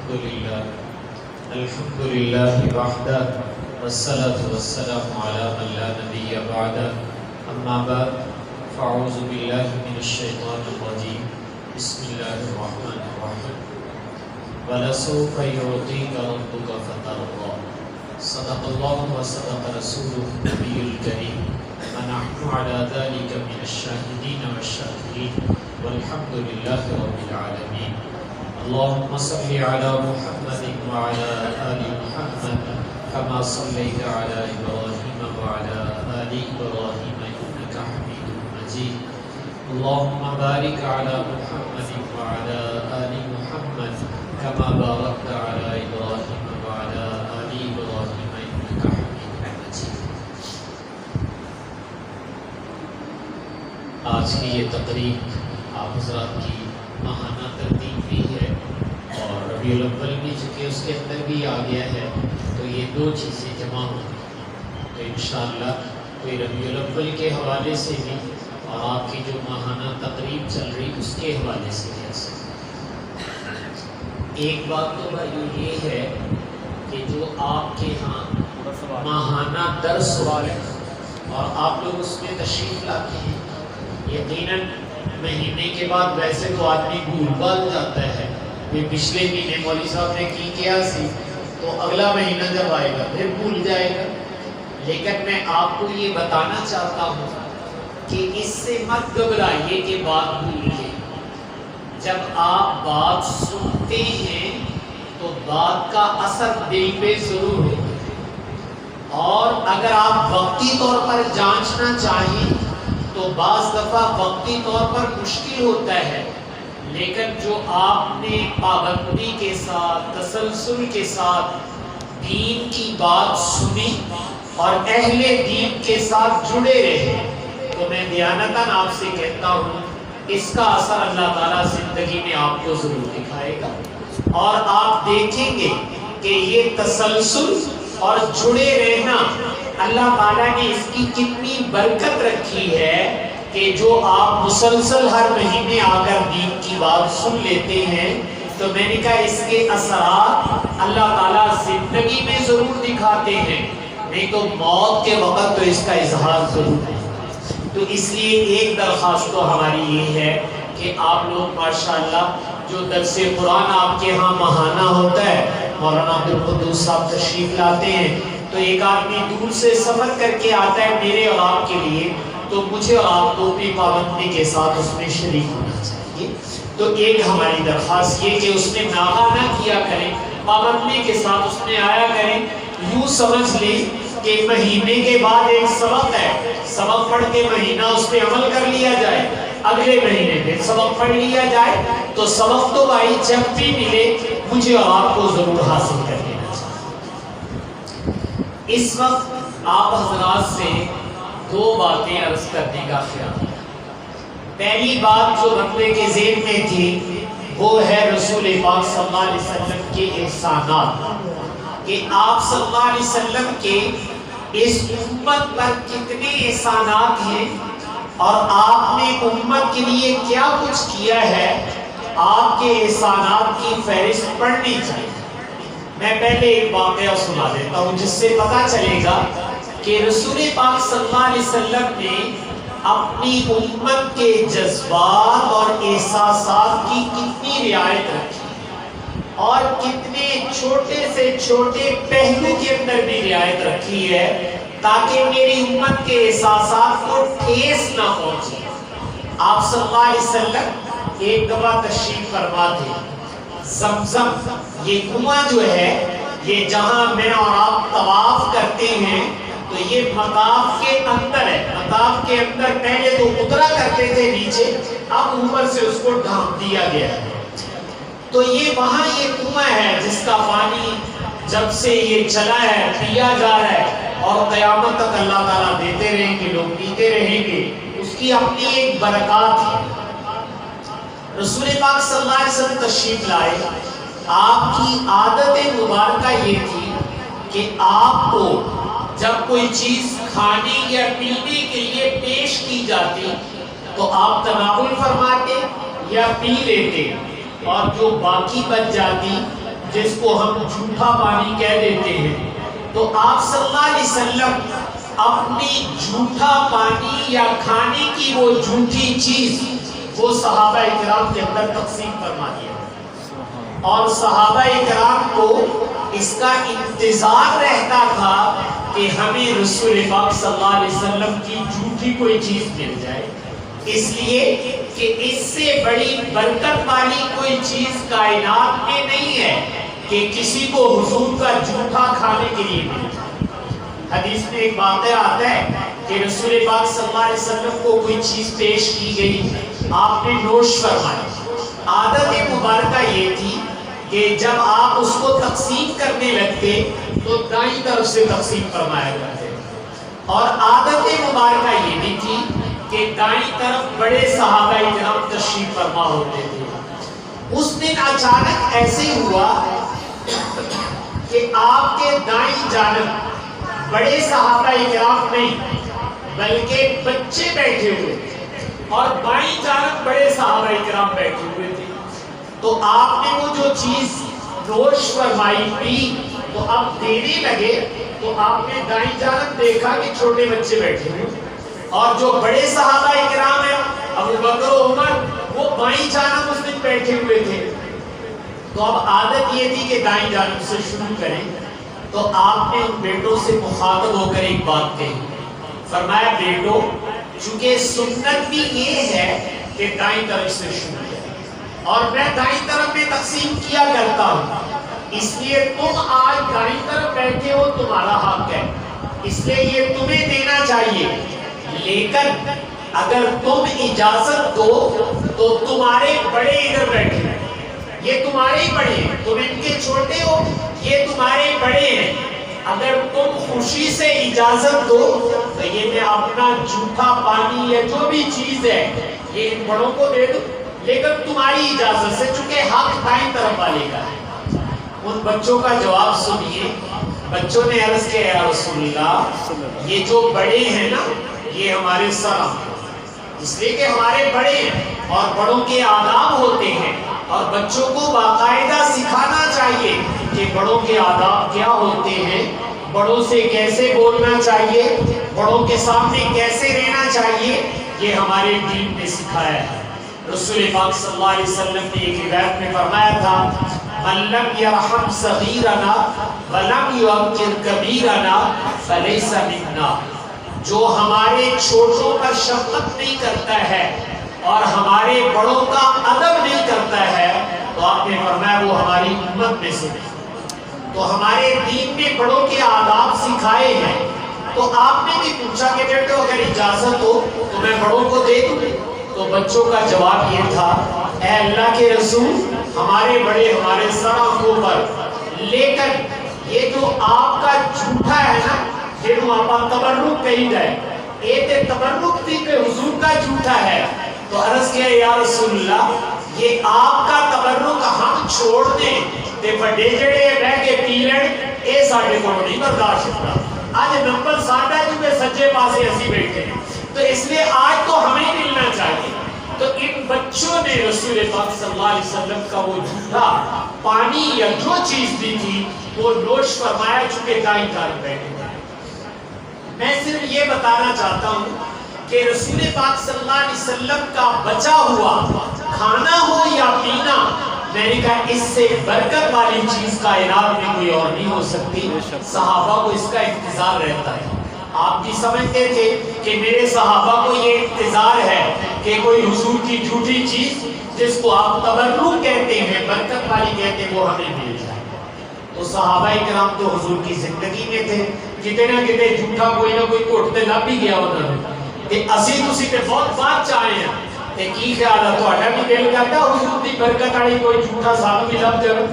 الحمد لله وحده والصلاة والسلام على من لا نبي بعده أما بعد فأعوذ بالله من الشيطان الرجيم بسم الله الرحمن الرحيم ولسوف يعطيك ربك فترضى صدق الله وصدق رسوله النبي الكريم ونحن على ذلك من الشاهدين والشاكرين والحمد لله رب العالمين اللهم صل على محمد وعلى آل محمد كما صليت على إبراهيم وعلى آل إبراهيم إنك حميد مجيد اللهم بارك على محمد وعلى آل محمد كما باركت على إبراهيم وعلى آل إبراهيم إنك حميد مجيد. آج کی یہ تقریب آپ حضرات کی ماہانہ ترتیب بھی ہے اور ربیع الاول بھی چونکہ اس کے اندر بھی آ گیا ہے تو یہ دو چیزیں جمع ہوتی ہیں تو انشاءاللہ کوئی ربیع الاول کے حوالے سے بھی اور آپ کی جو ماہانہ تقریب چل رہی اس کے حوالے سے بھی ایسا. ایک بات تو بھائی یہ ہے کہ جو آپ کے ہاں ماہانہ درس ہوا ہے اور آپ لوگ اس میں تشریف لاتے ہیں یقیناً مہینے کے بعد ویسے تو آدمی بھول بھال جاتا ہے کہ پچھلے مہینے مولوی صاحب نے کی کیا سی تو اگلا مہینہ جب آئے گا پھر بھول جائے گا. لیکن میں آپ کو یہ بتانا چاہتا ہوں کہ اس سے مت گھبرائیے کہ بات بھول گئے. جب آپ بات سنتے ہیں تو بات کا اثر دل پہ ضرور ہوتا ہے اور اگر آپ وقتی طور پر جانچنا چاہیں تو بعض دفعہ وقتی طور پر مشکل ہوتا ہے لیکن جو آپ نے پابندی کے ساتھ تسلسل کے ساتھ دین کی بات سنی اور اہل دین کے ساتھ جڑے رہے تو میں دیانتاً آپ سے کہتا ہوں اس کا اثر اللہ تعالیٰ زندگی میں آپ کو ضرور دکھائے گا اور آپ دیکھیں گے کہ یہ تسلسل اور جڑے رہنا اللہ تعالیٰ نے اس کی کتنی برکت رکھی ہے کہ جو آپ مسلسل ہر مہینے آ کر دین کی بات سن لیتے ہیں تو میں نے کہا اس کے اثرات اللہ تعالیٰ زندگی میں ضرور دکھاتے ہیں نہیں تو موت کے وقت تو اس کا اظہار ضرور ہے. تو اس لیے ایک درخواست تو ہماری یہ ہے کہ آپ لوگ ماشاءاللہ جو درس قرآن آپ کے ہاں ماہانہ ہوتا ہے مولانا عبدالقدوس صاحب تشریف لاتے ہیں تو ایک آدمی دور سے سفر کر کے آتا ہے میرے اور آپ کے لیے تو مجھے اور آپ کو بھی پابندی کے ساتھ اس میں شریک ہونا چاہیے. تو ایک ہماری درخواست یہ کہ اس میں ناغہ نہ کیا کریں پابندی کے ساتھ اس میں آیا کریں. یوں سمجھ لیں کہ مہینے کے بعد ایک سبق ہے سبق پڑھ کے مہینہ اس پہ عمل کر لیا جائے اگلے مہینے پہ سبق پڑھ لیا جائے تو سبق تو بھائی جب بھی ملے مجھے اور آپ کو ضرور حاصل کر لینا چاہیے. اس وقت آپ حضرات سے دو باتیں عرض کرنے کا خیال ہے. پہلی بات جو رتبے کے ذہن میں تھی وہ ہے رسول پاک صلی اللہ علیہ وسلم کے احسانات کہ آپ صلی اللہ علیہ وسلم کے اس امت پر کتنے احسانات ہیں اور آپ نے امت کے لیے کیا کچھ کیا ہے. آپ کے احسانات کی فہرست پڑھنی چاہیے. میں پہلے ایک واقعہ سنا دیتا ہوں جس سے پتہ چلے گا کہ رسول پاک صلی اللہ علیہ وسلم نے اپنی امت کے جذبات اور احساسات کی کتنی رعایت رکھی اور کتنے چھوٹے سے چھوٹے پہلو کے اندر بھی رعایت رکھی ہے تاکہ میری امت کے احساسات کو ٹھیس نہ پہنچے. آپ صلی اللہ علیہ وسلم ایک دفعہ تشریف فرما تھے. زمزم یہ کنواں جو ہے یہ جہاں میں اور آپ طواف کرتے ہیں تو یہ مطاف کے اندر ہے. مطاف کے اندر پہلے تو اترا کرتے تھے نیچے اب اوپر سے اس کو ڈھانپ دیا گیا ہے. تو یہ وہاں یہ کنواں ہے جس کا پانی جب سے یہ چلا ہے پیا جا رہا ہے اور قیامت تک اللہ تعالیٰ دیتے رہیں گے لوگ پیتے رہیں گے. اس کی اپنی ایک برکات ہے. رسول پاک صلی اللہ علیہ وسلم تشریف لائے. آپ کی عادت مبارکہ یہ تھی کہ آپ کو جب کوئی چیز کھانے یا پینے کے لیے پیش کی جاتی تو آپ تناول فرماتے یا پی لیتے اور جو باقی بچ جاتی جس کو ہم جھوٹا پانی کہہ دیتے ہیں، تو آپ صلی اللہ علیہ وسلم اپنی جھوٹا پانی یا کھانے کی وہ جھوٹی چیز وہ صحابہ کرام کے اندر تقسیم فرما دیا، اور صحابہ کرام کو اس کا انتظار رہتا تھا کہ ہمیں رسول پاک صلی اللہ علیہ وسلم کی جھوٹی کوئی چیز مل جائے، اس لیے کہ اس سے بڑی برکت والی کوئی چیز کائنات میں نہیں ہے کہ کسی کو حضور کا جھوٹا کھانے کے لیے مل جائے۔ حدیث میں ایک واقعہ آتا ہے کہ رسول پاک صلی اللہ علیہ وسلم کو کوئی چیز پیش کی گئی، آپ نے نوش فرمائی۔ عادت مبارکہ یہ تھی کہ جب آپ اس کو تقسیم کرنے لگتے تو دائیں طرف سے تقسیم فرمایا کرتے، اور عادت مبارکہ یہ بھی تھی کہ دائیں طرف بڑے صحابہ کرام تشریف فرما ہوتے تھے۔ اس دن اچانک ایسے ہوا کہ آپ کے دائیں جانب بڑے صحابہ کرام نہیں بلکہ بچے بیٹھے ہوئے تھے، اور بائیں جانب بڑے صحابہ کرام بیٹھے ہوئے تھے۔ تو آپ نے وہ جو چیز نوش فرمائی پی تو اب دینے لگے، تو آپ نے دائیں جانب دیکھا کہ چھوٹے بچے بیٹھے ہوئے، اور جو بڑے صحابہ کرام ہیں ابو بکر و عمر وہ بائیں جانب اس دن بیٹھے ہوئے تھے۔ تو اب عادت یہ تھی کہ دائیں جانب سے شروع کریں، تو آپ نے ان بیٹوں سے مخاطب ہو کر ایک بات کہی، فرمایا بیٹو چونکہ سنت بھی یہ ہے کہ دائیں طرف سے شروع کریں، اور میں دائیں طرف میں تقسیم کیا کرتا ہوں، اس لیے تم آج دائیں طرف بیٹھے ہو تمہارا حق ہے، اس لیے یہ تمہیں دینا چاہیے، لیکن اگر تم اجازت دو تو تمہارے بڑے ادھر بیٹھے ہیں، یہ تمہارے ہی بڑے ہیں، تم ان کے چھوٹے ہو، یہ تمہارے بڑے ہیں، اگر تم خوشی سے اجازت دو تو یہ میں اپنا جھوٹا پانی یا جو بھی چیز ہے یہ ان بڑوں کو دے دو، لیکن تمہاری اجازت سے، چونکہ حق دائیں طرف والے کا ہے۔ ان بچوں کا جواب سنیے۔ بچوں نے عرض کیا یا رسول اللہ یہ جو بڑے ہیں نا یہ ہمارے سر ہیں، اس لیے کہ ہمارے بڑے ہیں اور بڑوں کے آداب ہوتے ہیں، اور بچوں کو باقاعدہ سکھانا چاہیے کہ بڑوں کے آداب کیا ہوتے ہیں، بڑوں سے کیسے بولنا چاہیے، بڑوں کے سامنے کیسے رہنا چاہیے، یہ ہمارے دین نے سکھایا ہے۔ رسول پاک صلی اللہ علیہ وسلم نے ایک روایت میں فرمایا تھا من لم یرحم صغیرنا ولم یوقر کبیرنا فلیس منا، جو ہمارے چھوٹوں پر شفقت نہیں کرتا ہے اور ہمارے بڑوں کا ادب نہیں کرتا ہے تو آپ نے فرمایا وہ ہماری امت میں سے نہیں۔ تو ہمارے دین میں بڑوں کے آداب سکھائے ہیں، تو آپ نے بھی پوچھا کہ بیٹو اگر اجازت ہو تو میں بڑوں کو دے دوں، تو بچوں کا جواب یہ تھا اے اللہ کے رسول ہمارے بڑے ہمارے سر آنکھوں پر، لیکن یہ جو آپ کا جھوٹا ہے نا یہ آپ تبرک کہی جائے، یہ تبرک تھی کہ حضور کا جھوٹا ہے، تو عرض کیا یا رسول اللہ یہ آپ کا تبرک ہم چھوڑ دیں تے بڑے جڑے بہ کے پی لین اے ساڈے کو نہیں برداشت ہوتا، آج نمبر ساڈا جو سجے پاسے اسی بیٹھے ہیں، تو اس لیے آج تو ہمیں ملنا چاہیے۔ تو ان بچوں نے رسول پاک صلی اللہ علیہ وسلم کا وہ جھوٹا پانی یا جو چیز بھی تھی وہ نوش فرمایا، چونکہ دائیں طرف بیٹھے ہیں۔ میں صرف یہ بتانا چاہتا ہوں کہ رسول پاک صلی اللہ علیہ وسلم کا بچا ہوا کھانا ہو یا پینا، میں نے کہا اس سے برکت والی چیز کائنات میں کوئی اور نہیں ہو سکتی۔ صحابہ کو اس کا انتظار رہتا ہے، آپ بھی سمجھتے تھے کہ میرے صحابہ کو یہ انتظار ہے کہ کوئی حضور کی جھوٹی چیز جس کو آپ تبرک کہتے ہیں، برکت والی کہتے ہیں، وہ ہمیں مل جائے۔ تو صحابہ کرام تو حضور کی زندگی میں تھے، کتے نہ کتے جھوٹا کوئی نہ کوئی کوٹتے لب ہی گیا ہوتا ہے کہ اسی تسی تے بہت بات چاہے ہیں تے کی خیال ہے تہاڈا بھی دل کرتا حضور دی برکت والی کوئی جھوٹا سانوں بھی لب جائے،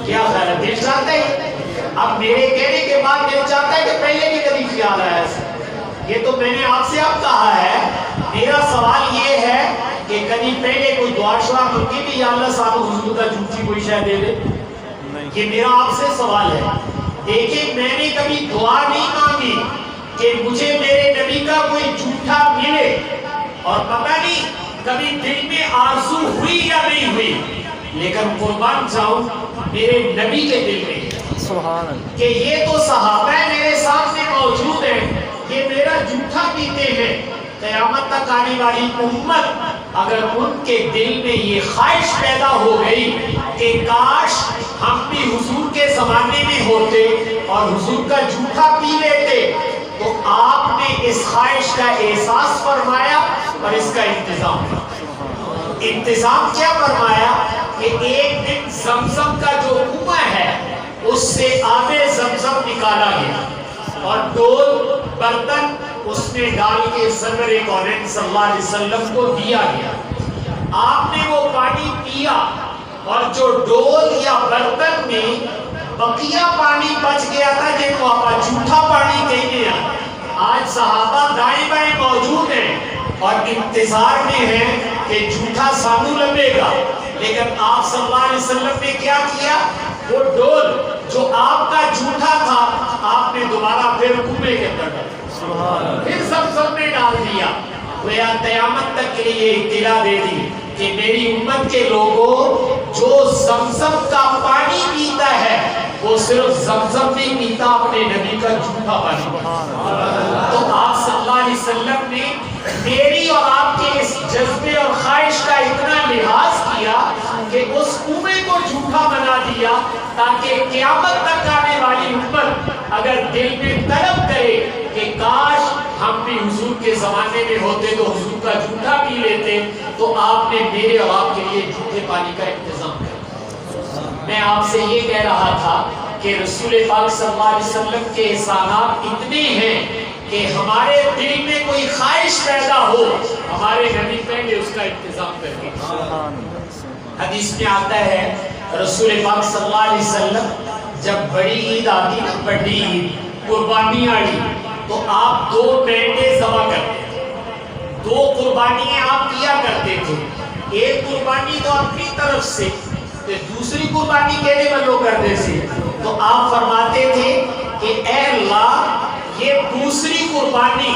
کیا خیال ہے؟ دل چاہتا ہے؟ اب میرے کہنے کے بعد دل چاہتا ہے کہ پہلے بھی کبھی خیال آیا ہے؟ یہ تو میں نے آپ سے اب کہا ہے، میرا سوال یہ ہے کہ کبھی پہلے کوئی دعا شعا مانگی بھی یا اللہ صاحب حضور کا جھوٹی کوئی شے دے دے؟ یہ میرا آپ سے سوال ہے۔ دیکھیں میں نے کبھی دعا نہیں مانگی کہ مجھے میرے نبی کا کوئی جھوٹا ملے، اور پتہ نہیں کبھی دل میں آرزو ہوئی یا نہیں ہوئی، لیکن قربان جاؤں میرے نبی کے دل میں سبحان اللہ، کہ یہ تو صحابہ میرے سامنے موجود ہیں، یہ میرا جھوٹا پیتے ہیں، قیامت تک آنے والی امت اگر ان کے دل میں یہ خواہش پیدا ہو گئی کہ کاش ہم بھی حضور کے زمانے میں ہوتے اور حضور کا جھوٹا پی لیتے، تو آپ نے اس خواہش کا احساس فرمایا اور اس کا انتظام کیا فرمایا کہ ایک دن زمزم کا جو کنواں ہے اس سے آب زمزم نکالا گیا اور ڈول برتن اس میں ڈال کے سرور کونین صلی اللہ علیہ وسلم کو دیا گیا. آپ نے وہ پانی پیا اور جو ڈول یا برتن میں بقیہ پانی بچ گیا تھا جن کو آپ جھوٹا پانی کہتے ہیں، آج صحابہ دائیں بائیں موجود ہیں اور انتظار میں ہیں کہ جھوٹا سانو لبے گا، لیکن آپ صلی اللہ علیہ وسلم نے کیا کیا؟ وہ ڈول جو آپ کا جھوٹا تھا آپ نے دوبارہ پھر کنویں کے اندر ڈالا، پھر زمزم میں ڈال دیا. گویا قیامت تک کے لیے اطلاع دے دی کہ میری امت کے لوگوں جو زمزم کا پانی پیتا ہے وہ صرف زمزم نہیں پیتا، اپنے نبی کا جھوٹا پانی پیتا. تو آپ صلی اللہ علیہ وسلم نے میری اور آپ کے اس جذبے اور خواہش کا اتنا لحاظ کیا کہ اس کنویں کو جھوٹا بنا دیا تاکہ قیامت تک آنے والی امت اگر دل میں طلب کرے کہ کاش ہم بھی حضور کے زمانے میں ہوتے تو حضور کا جھوٹا پی لیتے، تو آپ نے میرے اور آپ کے لیے جھوٹے پانی کا انتظام کیا. میں آپ سے یہ کہہ رہا تھا کہ رسول پاک صلی اللہ علیہ وسلم کے احسانات اتنے ہیں کہ ہمارے دل میں کوئی خواہش پیدا ہو ہمارے نبی پہلے اس کا انتظام کر کے. حدیث میں آتا ہے رسول پاک صلی اللہ علیہ وسلم جب بڑی عید آتی نا، بڑی عید قربانی آئی، تو آپ 2 مینڈے ذبح کرتے تھے، 2 قربانیاں آپ کیا کرتے تھے. ایک قربانی تو اپنی طرف سے، دوسری قربانی کہنے والوں کرتے تھے. تو آپ فرماتے تھے کہ اے اللہ یہ دوسری قربانی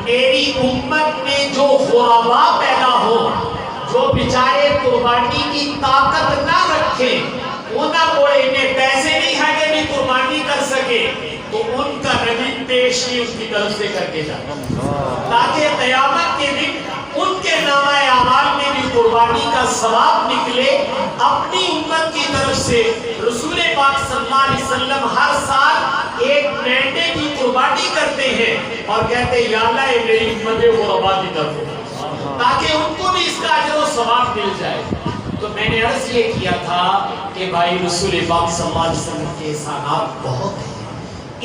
میری امت میں جو غربا پیدا ہو، جو بیچارے قربانی کی طاقت نہ رکھے، وہ نہ کوئی انہیں پیسے نہیں ہے کہ بھی قربانی کر سکے، تو ان کا نبی پیشی اس کی طرف سے کر کے جاتا تاکہ قیامت کے دن ان کے نامہ اعمال میں بھی قربانی کا ثواب نکلے. اپنی امت کی طرف سے رسول پاک صلی اللہ علیہ وسلم ہر سال ایک مینڈے کی قربانی کرتے ہیں اور کہتے ہیں یا اللہ یہ میری امت غربا کی طرف ہو، تاکہ ان کو بھی اس کا اجر و ثواب مل جائے. تو میں نے عرض یہ کیا تھا کہ بھائی رسول پاک صلی اللہ علیہ وسلم کے احسانات بہت ہیں،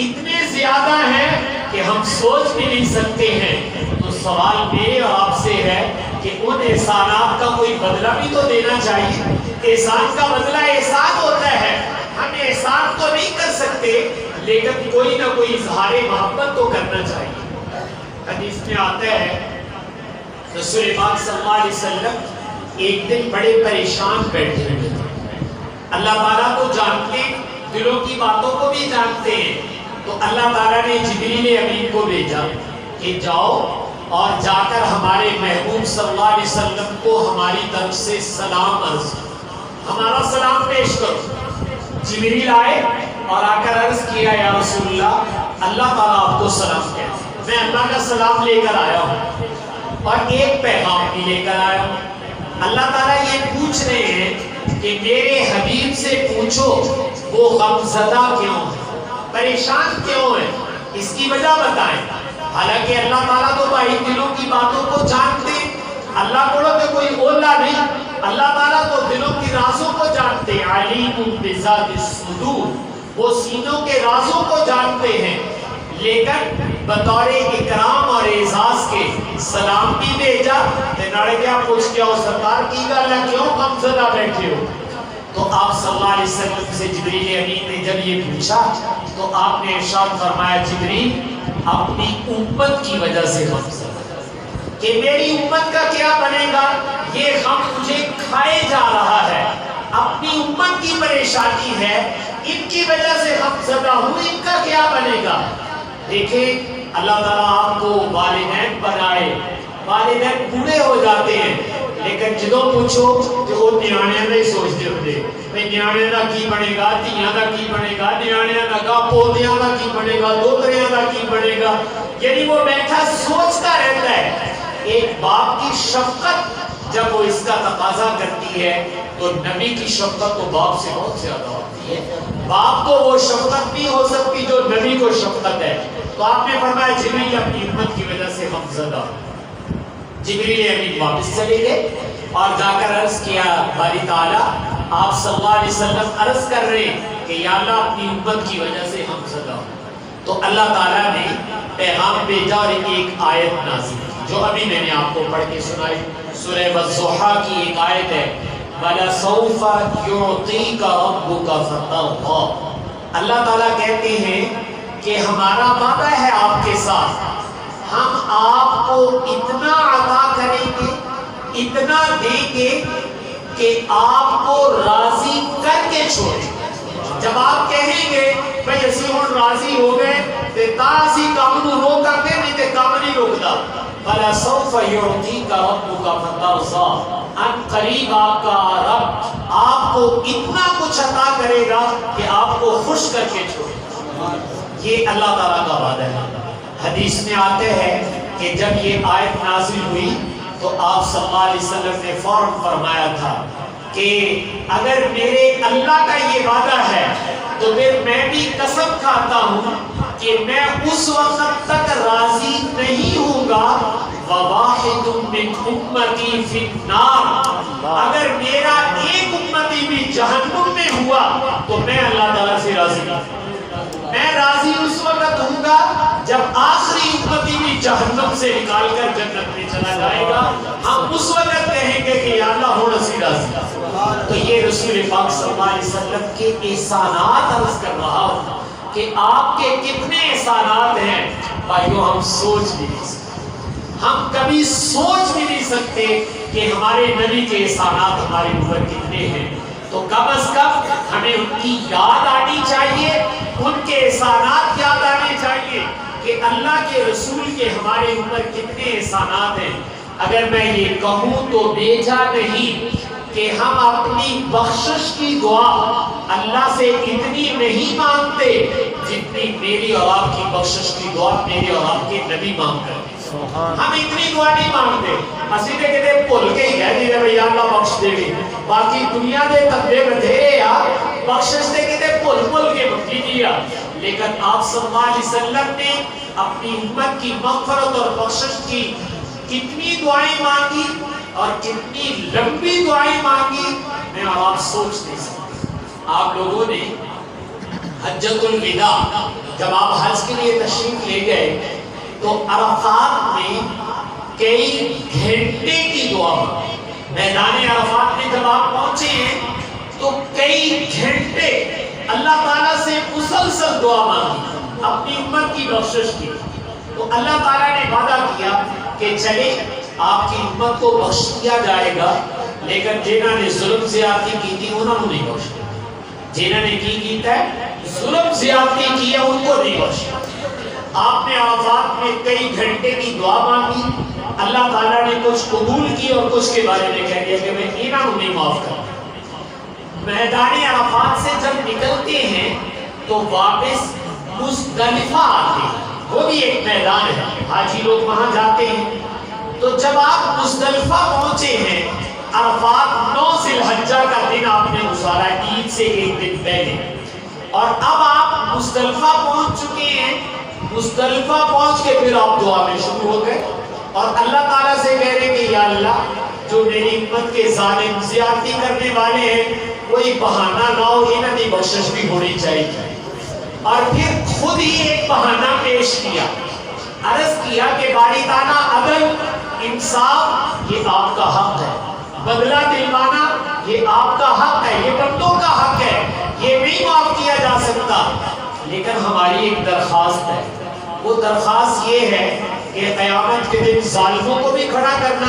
اتنے زیادہ ہیں کہ ہم سوچ بھی نہیں سکتے ہیں. تو سوال میرے اور آپ سے ہے کہ ان احسانات کا کوئی بدلہ بھی تو دینا چاہیے. احسان کا بدلہ احسان ہوتا ہے، ہم احسان تو نہیں کر سکتے لیکن کوئی نہ کوئی اظہار محبت تو کرنا چاہیے. حدیث میں آتا ہے رسول پاک صلی اللہ علیہ وسلم ایک دن بڑے پریشان بیٹھے ہوئے تھے. اللہ تعالیٰ تو جانتے، دلوں کی باتوں کو بھی جانتے ہیں. تو اللہ تعالیٰ نے جبریل امین کو بھیجا کہ جاؤ اور جا کر ہمارے محبوب صلی اللہ علیہ وسلم کو ہماری طرف سے سلام عرض، ہمارا سلام پیش کرو. جبریل آئے اور آ کر عرض کیا یا رسول اللہ، اللہ تعالیٰ آپ کو سلام کہتے ہیں. میں اللہ کا سلام لے کر آیا ہوں اور ایک پیغام بھی لے کر آیا ہوں. اللہ تعالیٰ یہ پوچھ رہے ہیں کہ میرے حبیب سے پوچھو وہ غمزدہ کیوں ہے، پریشان کیوں ہے، اس کی وجہ بتائیں. حالانکہ اللہ تعالیٰ تو بھائی دلوں کی باتوں کو جانتے، اللہ کو تو کوئی اولا نہیں، اللہ تعالیٰ تو دلوں کی رازوں کو جانتے. علیم بذات الصدور، وہ سینوں کے رازوں کو جانتے ہیں. لیکن بطور اکرام اور اعزاز کے سلام بھی بھیجا. نڑ گیا پوچھ کیا ہو سرکار کی گل ہے، کیوں غمزدہ بیٹھے ہو؟ تو آپ صلی اللہ علیہ وسلم سے جبریل امین نے جب یہ پوچھا تو آپ نے ارشاد فرمایا جبریل اپنی امت کی وجہ سے غمزدہ کہ میری امت کا کیا بنے گا، یہ غم مجھے کھائے جا رہا ہے، اپنی امت کی پریشانی ہے، ان کی وجہ سے غمزدہ ہوں، ان کا کیا بنے گا. دیکھیں اللہ تعالیٰ آپ کو والدین بنائے، والدین بوڑھے ہو جاتے ہیں لیکن جدوں پوچھو کہ وہ نیاڑیاں دا ہی سوچتے ہوندے بھئی نیاڑیاں دا کی بنے گا، دھیاں دا کی بنے گا، نیاڑیاں دا گا پودیاں دا کی بنے گا، دوتریاں دا کی بنے گا، یعنی وہ بیٹھا سوچتا رہتا ہے۔ ایک باپ کی شفقت جب وہ اس کا تقاضا کرتی ہے تو نبی کی شفقت تو باپ سے بہت زیادہ ہوتی ہے۔ باپ کو وہ شفقت نہیں ہو سکتی جو نبی کو شفقت ہے۔ تو آپ نے فرمایا جبریل اپنی امت کی وجہ سے غمزدہ، جبریل امین واپس چلے گئے اور جا کر عرض کیا باری تعالیٰ آپ صلی اللہ علیہ وسلم عرض کر رہے کہ یا اللہ اپنی امت کی وجہ سے غمزدہ ہوں۔ تو اللہ تعالیٰ نے پیغام بھیجا اور ایک آیت نازل کی جو ابھی میں نے آپ کو پڑھ کے سنائی، سورہ والضحیٰ کی ایک آیت ہے وَلَسَوْفَ يُعْطِيكَ رَبُّكَ فَتَرْضَىٰ۔ اللہ تعالیٰ کہتے ہیں کہ ہمارا وعدہ ہے آپ کے ساتھ، ہم آپ کو اتنا عطا کریں گے، اتنا دیں گے کہ آپ کو راضی کر کے چھوڑیں۔ جب آپ کہیں گے بھئی اسی ہون راضی ہو گئے تے تاسی کام نو روکا کے نہیں تے کام نہیں روکدا۔ وَلَسَوْفَ يُعْطِيكَ رَبُّكَ فَتَرْضَىٰ، ان قریب آپ کا رب آپ کو اتنا کچھ عطا کرے گا کہ آپ کو خوش کر کے چھوڑے گا۔ یہ اللہ تعالیٰ کا وعدہ ہے۔ حدیث میں آتے ہیں کہ جب یہ آیت نازل ہوئی تو آپ صلی اللہ علیہ وسلم نے فوراً فرمایا تھا کہ اگر میرے اللہ کا یہ وعدہ ہے تو پھر میں بھی قسم کھاتا ہوں کہ میں اس وقت تک راضی نہیں ہوں گا وَوَاحِدٌ مِّنْ أُمَّتِي فِي النَّارِ، اگر میرا ایک امتی بھی جہنم میں ہوا تو میں اللہ تعالیٰ سے راضی ہوں۔ میں راضی اس وقت ہوں گا جب آخری امتی بھی جہنم سے نکال کر جنت میں چلا جائے گا، ہم اس وقت کہیں گے کہ یا اللہ ہو نصیب راضی۔ تو یہ رسول پاک صلی اللہ علیہ وسلم کے احسانات عرض کر رہا ہوں کہ آپ کے کتنے احسانات ہیں بھائیو، ہم سوچ بھی نہیں سکتے، ہم کبھی سوچ بھی نہیں سکتے کہ ہمارے نبی کے احسانات ہمارے اوپر کتنے ہیں۔ تو کم از کم ہمیں ان کی یاد آنی چاہیے، ان کے احسانات یاد آنے چاہیے کہ اللہ کے رسول کے ہمارے اوپر کتنے احسانات ہیں۔ اگر میں یہ کہوں تو بیجا نہیں کہ ہم اپنی بخشش کی دعا اللہ سے اتنی نہیں مانگتے جتنی میری اور آپ کی بخشش کی دعا میرے اور آپ کے نبی مانگ کر۔ ہم اتنی دعا نہیں مانگتے، اسی تے کہتے بھول کے ہی کہہ دیتے بھئی اللہ بخش دے گی، باقی دنیا دے تقدے بتھیرے یار بخشش تے کہتے بھول کے بخشی دیا۔ لیکن آپ صلی اللہ علیہ وسلم نے اپنی امت کی مغفرت اور بخشش کی کتنی دعائیں مانگی اور کتنی لمبی دعائیں مانگی، میں اور آپ سوچ نہیں سکتے۔ آپ لوگوں نے حجۃ الوداع جب آپ حج کے لیے تشریف لے گئے تو عرفات میں کئی گھنٹے کی دعا مانگی۔ میدان عرفات میں جب آپ پہنچے ہیں تو کئی گھنٹے اللہ تعالیٰ سے مسلسل دعا مانگی اپنی امت کی بخشش کی۔ تو اللہ تعالیٰ نے وعدہ کیا کہ چلے آپ کی امت کو بخش دیا جائے گا، لیکن جنہوں نے ظلم زیادتی کی تھی انہوں نے نہیں بخشا، جنہوں نے کی کیتا ہے ظلم زیادتی کی ہے ان کو نہیں بخشا۔ آپ نے عرفات میں کئی گھنٹے کی دعا مانگی، اللہ تعالیٰ نے کچھ قبول کی اور کچھ کے بارے میں کہہ دیا کہ میں انہوں نے معاف کر۔ میدان عرفات سے جب نکلتے ہیں تو واپس مزدلفہ آتے ہیں، وہ بھی ایک میدان ہے، حاجی لوگ وہاں جاتے ہیں۔ تو جب آپ مزدلفہ پہنچے ہیں، عرفات 9 ذی الحجہ کا دن آپ نے گزارا عید سے ایک دن پہلے، اور اب آپ مزدلفہ پہنچ چکے ہیں۔ مزدلفہ پہنچ کے پھر آپ دعا میں شروع ہو گئے اور اللہ تعالیٰ سے کہہ رہے کہ یا اللہ جو میری امت کے ظالم زیادتی کرنے والے ہیں کوئی بہانہ نہ ہو، انہاں دی بخشش بھی ہونی چاہیے۔ اور پھر خود ہی ایک بہانہ پیش کیا، عرض کیا کہ باری تعالیٰ عدل انصاف یہ آپ کا حق ہے، بدلہ دلوانا یہ آپ کا حق ہے، یہ بندوں کا حق ہے، یہ نہیں معاف کیا جا سکتا۔ لیکن ہماری ایک درخواست ہے، وہ درخواست یہ ہے کہ قیامت کے دن ظالموں کو بھی کھڑا کرنا،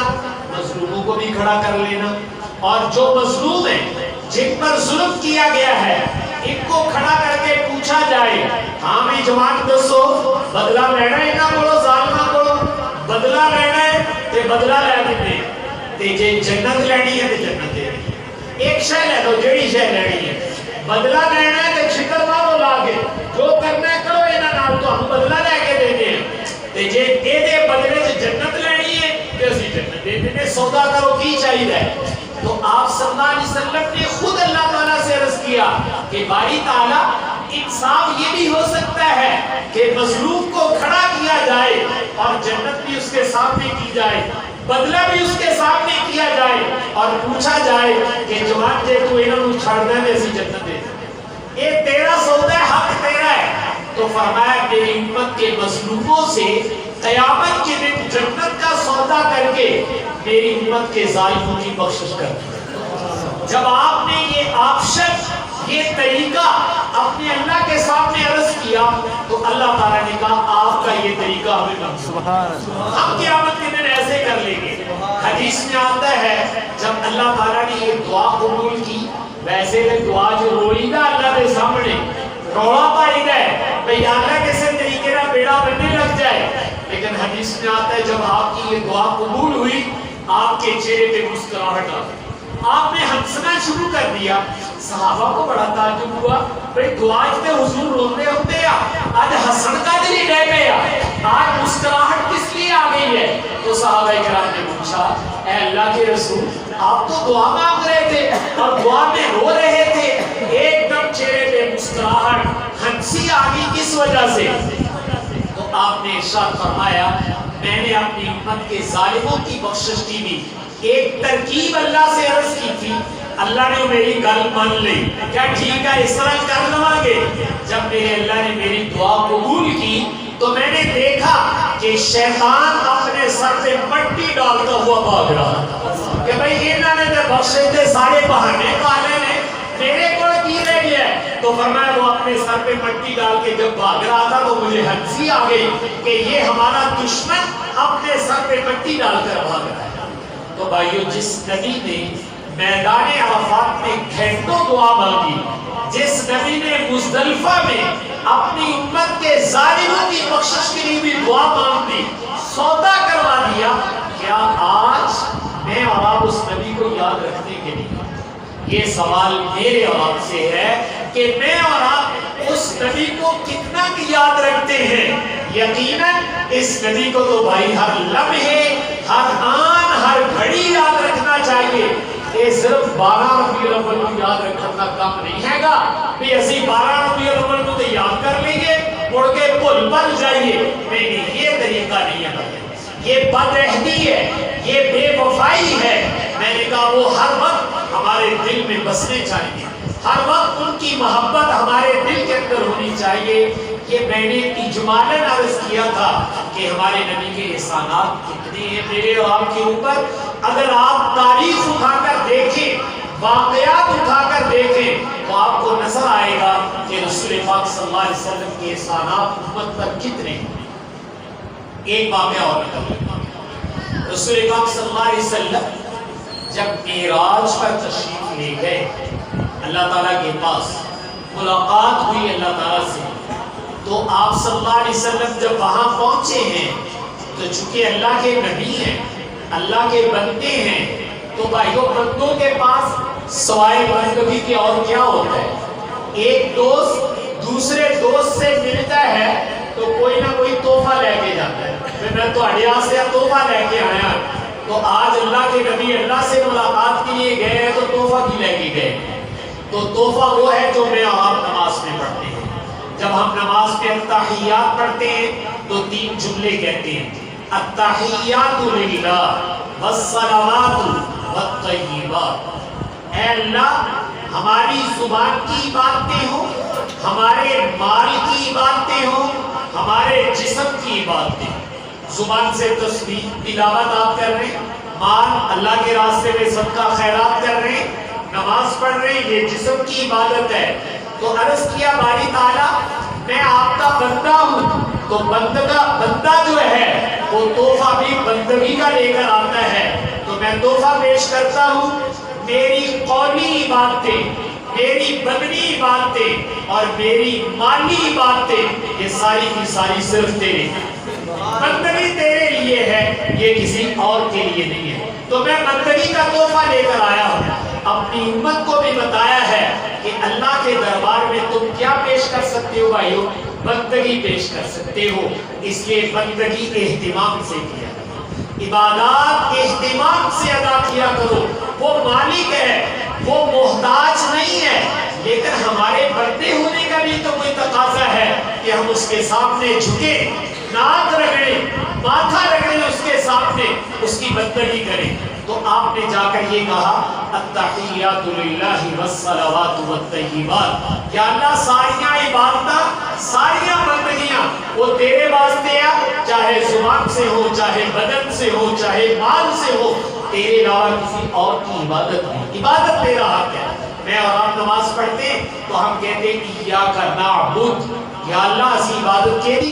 مظلوموں کو بھی کھڑا کر لینا، اور جو مظلوم ہیں جن پر ظلم کیا گیا ہے ان کو کھڑا کر کے پوچھا جائے ہاں بھی جماعت دسو بدلہ لینا ہے، انہاں کو ظالماں کو بدلہ لینا ہے تے بدلہ لے دیتے، تے جے جنت لینی ہے تے جنت دے دے، ایک شے لے لو جڑی شے لینی ہے، بدلہ لینا ہے تے چھتر مارو لا کے، جو کرنا ہے کرو انہاں نال تانوں بدلہ لے کے دے دے، تے جے اے دے بدلے چ جنت لینی ہے تے اسی جنت دے دے، سودا کرو کی چاہیے۔ تو آپ صلی اللہ علیہ وسلم نے خود اللہ تعالیٰ سے عرض کیا کہ باری تعالیٰ انصاف یہ بھی ہو سکتا ہے کہ مظلوم کو کھڑا کیا جائے اور جنت بھی اس کے سامنے کی جائے، بدلہ بھی اس کے سامنے کیا جائے اور پوچھا جائے کہ جوان جے تو انہوں نے چھڑنا ہے اسی جنت دے دے، یہ تیرا سودا ہے، حق تیرا ہے۔ تو فرمایا میری امت کے مظلوموں سے قیامت کے دن جنت کا سودا کر کے میری امت کے ظالموں کی بخشش کر۔ جب آپ نے یہ آپشن، یہ طریقہ اپنے اللہ کے سامنے عرض کیا تو اللہ تعالیٰ نے کہا آپ کا یہ طریقہ ہمیں منظور ہے، ہم قیامت کے دن ایسے کر لیں گے۔ حدیث میں آتا ہے جب اللہ تعالیٰ نے یہ دعا قبول کی، ویسے میں دعا جو روئی گا اللہ کے سامنے روڑا پائی گئے بھئی اللہ کیسے طریقے نہ بیڑا بننے لگ جائے، لیکن حدیث میں آتا ہے جب آپ کی یہ دعا قبول ہوئی آپ کے چہرے پہ مسکراہٹ آ گئی، آپ نے ہنسنا شروع کر دیا۔ صحابہ کو بڑا تعجب ہوا بھئی دعا تے حضور روتے ہوتے ہیں آج ہنسن کا دل ہی رہ گیا، آج مسکراہٹ کس لیے آ گئی ہے؟ تو صحابہ کرام نے پوچھا اے اللہ کے رسول آپ تو دعا مانگ رہے تھے اور دعا میں رو رہے تھے، ایک دم چہرے پہ مسکراہٹ ہنسی آ گئی کس وجہ سے؟ تو آپ نے ارشاد فرمایا میں نے اپنی امت کے ظالموں کی بخشش کی بھی ایک ترکیب اللہ سے عرض کی تھی، اللہ نے میری گل مان لی، کیا ٹھیک ہے اس طرح کر لوں گے؟ جب میرے اللہ نے میری دعا قبول کی تو میں نے دیکھا کہ شیطان اپنے سر پہ مٹی ڈالتا ہوا بھاگ رہا تھا کہ بھئی انہوں نے تو بخشے تھے سارے بہانے والے نے، میرے کو کی رہ گیا ہے؟ تو فرمایا وہ اپنے سر پہ مٹی ڈال کے جب بھاگ رہا تھا تو مجھے ہنسی آ گئی کہ یہ ہمارا دشمن اپنے سر پہ مٹی ڈال کر بھاگ رہا ہے۔ تو بھائیو جس نبی نے میدان عرفات میں گھنٹوں دعا مانگی، جس نبی نے مزدلفہ میں اپنی امت کے ظالموں کی بخشش کے لیے بھی دعا مانگ دی، سودا کروا دیا، کیا آج میں اور آپ اس نبی کو یاد رکھتے کہ نہیں؟ یہ سوال میرے اور آپ سے ہے کہ میں اور آپ اس نبی کو کتنا یاد رکھتے ہیں؟ یقیناً اس نبی کو تو بھائی ہر لمحے، ہر آن، ہر گھڑی یاد رکھنا چاہیے۔ یہ صرف 12 ربیع الاول کو یاد رکھنا کام نہیں ہے گا بھی اسی 12 ربیع الاول کو تو یاد کر لیں گے مڑ کے بھول جائیے، نہیں، یہ طریقہ نہیں ہے، یہ بدعہدی ہے، یہ بے وفائی ہے۔ میں نے کہا وہ ہر وقت ہمارے دل میں بسنے چاہیے، ہر وقت ان کی محبت ہمارے دل کے اندر ہونی چاہیے۔ یہ میں نے اجمالاً عرض کیا تھا کہ ہمارے نبی کے احسانات کتنے ہیں میرے اور آپ کے اوپر۔ اگر آپ تاریخ اٹھا کر دیکھیں، واقعات اٹھا کر دیکھیں تو آپ کو نظر آئے گا کہ رسول پاک صلی اللہ علیہ وسلم کے احسانات امت پر کتنے ہیں۔ ایک واقعہ اور بتاؤں، رسول پاک صلی اللہ علیہ وسلم جب معراج پر تشریف لے گئے، اللہ تعالیٰ کے پاس ملاقات ہوئی اللہ تعالیٰ سے، تو آپ صلی اللہ علیہ وسلم جب وہاں پہنچے ہیں تو چونکہ اللہ کے نبی ہیں، اللہ کے بندے ہیں، تو بھائیوں بندوں کے پاس سوائے بندگی کے اور کیا ہوتا ہے؟ ایک دوست دوسرے دوست سے ملتا ہے تو کوئی نہ کوئی تحفہ لے کے جاتا ہے، میں تو اڑیا سے تحفہ لے کے آیا، تو آج اللہ کے نبی اللہ سے ملاقات کے لیے گئے ہیں تو تحفہ کی لے کے گئے؟ تو تحفہ وہ ہے جو میں اور آپ نماز میں پڑھتے ہیں۔ جب ہم نماز میں التحیات پڑھتے ہیں تو 3 جملے کہتے ہیں، التحیات للہ والصلوات والطیبات۔ اے اللہ ہماری زبان کی باتیں ہوں، ہمارے مال کی باتیں ہوں، ہمارے جسم کی باتیں۔ زبان سے تسبیح تلاوت آپ کر رہے ہیں، مال اللہ کے راستے میں صدقہ خیرات کر رہے ہیں، نماز پڑھ رہے ہیں، یہ جسم کی عبادت ہے۔ تو عرض کیا باری تعالیٰ میں آپ کا بندہ ہوں، تو بندہ جو ہے وہ تحفہ بھی بندگی کا لے کر آتا ہے، تو میں تحفہ پیش کرتا ہوں۔ میری قولی باتیں، میری بدنی باتیں اور میری مالی باتیں، یہ ساری کی ساری صرف تیرے، بندگی تیرے لیے ہے، یہ کسی اور کے لیے نہیں ہے۔ تو میں بندگی کا تحفہ لے کر آیا ہوں۔ اپنی امت کو بھی بتایا ہے کہ اللہ کے دربار میں تم کیا پیش کر سکتے ہو بھائیو؟ بندگی پیش کر سکتے ہو۔ اس لیے بندگی اہتمام سے کیا کرو، عبادات اہتمام سے ادا کیا کرو۔ وہ مالک ہے، وہ محتاج نہیں ہے، لیکن ہمارے بندے ہونے کا بھی تو کوئی تقاضا ہے کہ ہم اس کے سامنے جھکے، ناک رگڑیں، ماتھا رگڑیں اس کے سامنے، اس کی بندگی کریں۔ تو آپ نے جا کر یہ کہا التحیات للہ والصلوات والطیبات، یا اللہ ساریاں عبادتاں، ساریاں بندگیاں وہ تیرے واسطے ہیں، چاہے زبان سے ہو، چاہے بدن سے ہو، چاہے مال سے ہو، تیرے علاوہ کسی اور کی عبادت نہیں۔ عبادت تیرا حق ہے۔ میں اور آپ نماز پڑھتے ہیں تو ہم کہتے ہیں ایاک نعبد، یا اللہ اسی عبادت کے